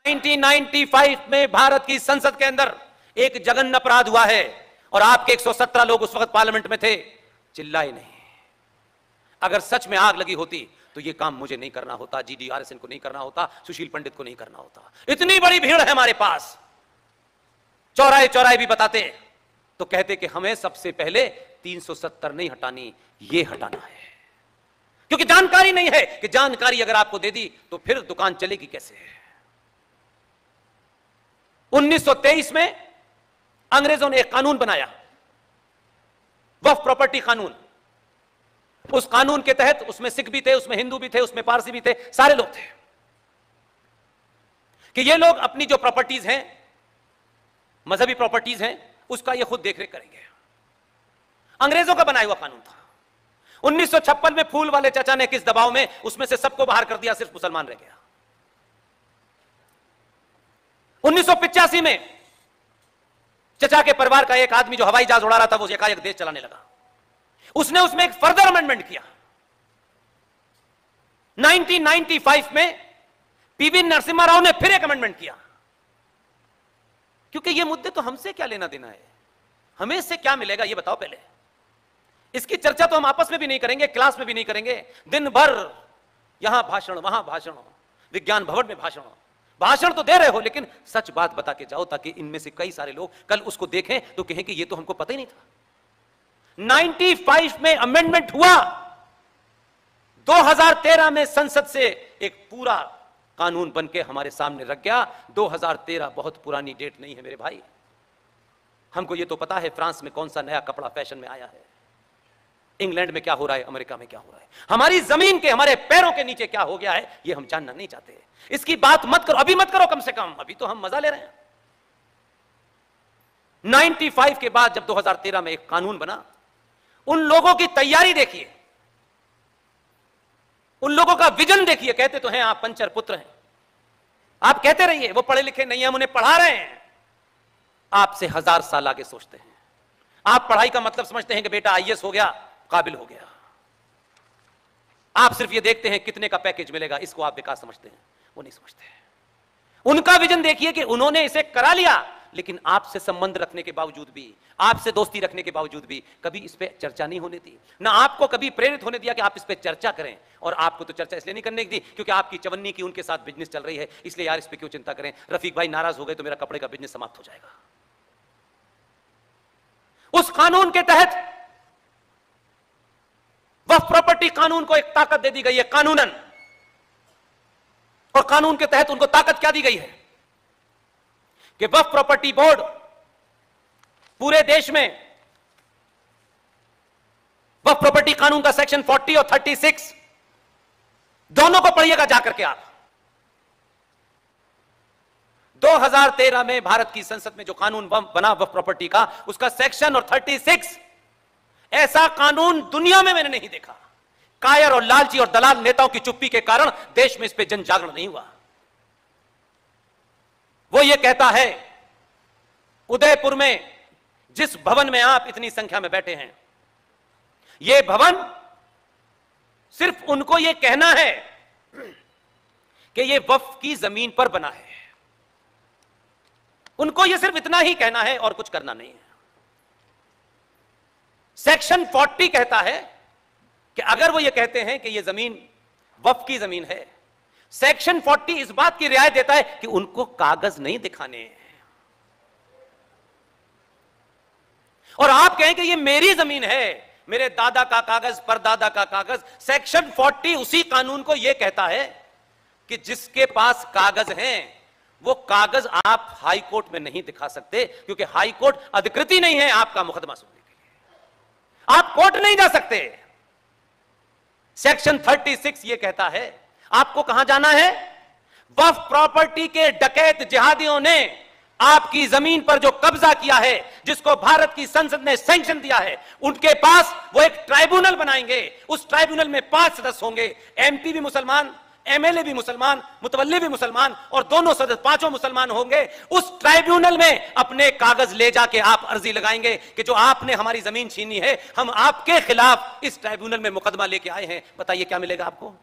1995 में भारत की संसद के अंदर एक जघन्य अपराध हुआ है और आपके 117 लोग उस वक्त पार्लियामेंट में थे, चिल्लाए नहीं। अगर सच में आग लगी होती तो यह काम मुझे नहीं करना होता, GDRSN को नहीं करना होता, सुशील पंडित को नहीं करना होता। इतनी बड़ी भीड़ है हमारे पास, चौराहे चौराहे भी बताते तो कहते कि हमें सबसे पहले 370 नहीं हटानी, ये हटाना है, क्योंकि जानकारी नहीं है कि जानकारी अगर आपको दे दी तो फिर दुकान चलेगी कैसे। 1923 में अंग्रेजों ने एक कानून बनाया, वक्फ प्रॉपर्टी कानून। उस कानून के तहत उसमें सिख भी थे, उसमें हिंदू भी थे, उसमें पारसी भी थे, सारे लोग थे कि ये लोग अपनी जो प्रॉपर्टीज हैं, मजहबी प्रॉपर्टीज हैं, उसका ये खुद देखरेख करेंगे। अंग्रेजों का बनाया हुआ कानून था। 1956 में फूल वाले चाचा ने किस दबाव में उसमें से सबको बाहर कर दिया, सिर्फ मुसलमान रह गया। 1985 में चचा के परिवार का एक आदमी जो हवाई जहाज उड़ा रहा था, वो एकाएक देश चलाने लगा। उसने उसमें एक फर्दर अमेंडमेंट किया। 1995 में पीवी नरसिम्हा राव ने फिर एक अमेंडमेंट किया, क्योंकि ये मुद्दे तो हमसे क्या लेना देना है, हमें इससे क्या मिलेगा ये बताओ पहले। इसकी चर्चा तो हम आपस में भी नहीं करेंगे, क्लास में भी नहीं करेंगे। दिन भर यहां भाषण, वहां भाषण, विज्ञान भवन में भाषण। भाषण तो दे रहे हो, लेकिन सच बात बता के जाओ, ताकि इनमें से कई सारे लोग कल उसको देखें तो कहें कि ये तो हमको पता ही नहीं था। 95 में अमेंडमेंट हुआ, 2013 में संसद से एक पूरा कानून बनके हमारे सामने रख गया। 2013 बहुत पुरानी डेट नहीं है मेरे भाई। हमको ये तो पता है फ्रांस में कौन सा नया कपड़ा फैशन में आया है, इंग्लैंड में क्या हो रहा है, अमेरिका में क्या हो रहा है, हमारी जमीन के, हमारे पैरों के नीचे क्या हो गया है, ये हम जानना नहीं चाहते। इसकी बात मत करो, अभी मत करो, कम से कम अभी तो हम मजा ले रहे हैं। 95 के बाद जब 2013 में एक कानून बना, उन लोगों की तैयारी देखिए, उन लोगों का विजन देखिए। कहते तो हैं आप पंचर पुत्र हैं, आप कहते रहिए वो पढ़े लिखे नहीं है, हम उन्हें पढ़ा रहे हैं। आपसे 1000 साल आगे सोचते हैं। आप पढ़ाई का मतलब समझते हैं कि बेटा IAS हो गया, काबिल हो गया। आप सिर्फ ये देखते हैं कितने का पैकेज मिलेगा, इसको आप विकास समझते हैं, वो नहीं समझते। उनका विजन देखिए कि उन्होंने इसे करा लिया, लेकिन आपसे संबंध रखने के बावजूद भी, आपसे दोस्ती रखने के बावजूद भी कभी इस पे चर्चा नहीं होने दी, ना आपको कभी प्रेरित होने दिया कि आप इस पे चर्चा करें। और आपको तो चर्चा इसलिए नहीं करने दी क्योंकि आपकी चवन्नी की उनके साथ बिजनेस चल रही है, इसलिए यार इस पे क्यों चिंता करें, रफीक भाई नाराज हो गए तो मेरा कपड़े का बिजनेस समाप्त हो जाएगा। उस कानून के तहत वक्फ प्रॉपर्टी कानून को एक ताकत दे दी गई है कानूनन, और कानून के तहत उनको ताकत क्या दी गई है कि वक्फ प्रॉपर्टी बोर्ड पूरे देश में, वक्फ प्रॉपर्टी कानून का सेक्शन 40 और 36 दोनों को पढ़िएगा जाकर के आप। 2013 में भारत की संसद में जो कानून बना वक्फ प्रॉपर्टी का, उसका सेक्शन और 36, ऐसा कानून दुनिया में मैंने नहीं देखा। कायर और लालची और दलाल नेताओं की चुप्पी के कारण देश में इस पे जन जागरण नहीं हुआ। वो ये कहता है, उदयपुर में जिस भवन में आप इतनी संख्या में बैठे हैं, यह भवन सिर्फ उनको यह कहना है कि यह वक्फ की जमीन पर बना है। उनको यह सिर्फ इतना ही कहना है और कुछ करना नहीं है। सेक्शन 40 कहता है कि अगर वो ये कहते हैं कि ये जमीन वक्फ की जमीन है, सेक्शन 40 इस बात की रियायत देता है कि उनको कागज नहीं दिखाने हैं। और आप कहें कि ये मेरी जमीन है, मेरे दादा का कागज, परदादा का कागज। सेक्शन 40 उसी कानून को यह कहता है कि जिसके पास कागज हैं वो कागज आप हाई कोर्ट में नहीं दिखा सकते, क्योंकि हाई कोर्ट अधिकृति नहीं है आपका मुकदमा सुनने के लिए। आप कोर्ट नहीं जा सकते। सेक्शन 36 यह कहता है आपको कहां जाना है। वक्फ प्रॉपर्टी के डकैत जिहादियों ने आपकी जमीन पर जो कब्जा किया है, जिसको भारत की संसद ने सैंक्शन दिया है, उनके पास वो एक ट्राइब्यूनल बनाएंगे। उस ट्राइब्यूनल में 5 सदस्य होंगे, MP भी मुसलमान, MLA भी मुसलमान, मुतवल्ली भी मुसलमान, और दोनों सदस्य पांचों मुसलमान होंगे। उस ट्राइब्यूनल में अपने कागज ले जाके आप अर्जी लगाएंगे कि जो आपने हमारी जमीन छीनी है, हम आपके खिलाफ इस ट्राइब्यूनल में मुकदमा लेके आए हैं। बताइए क्या मिलेगा आपको।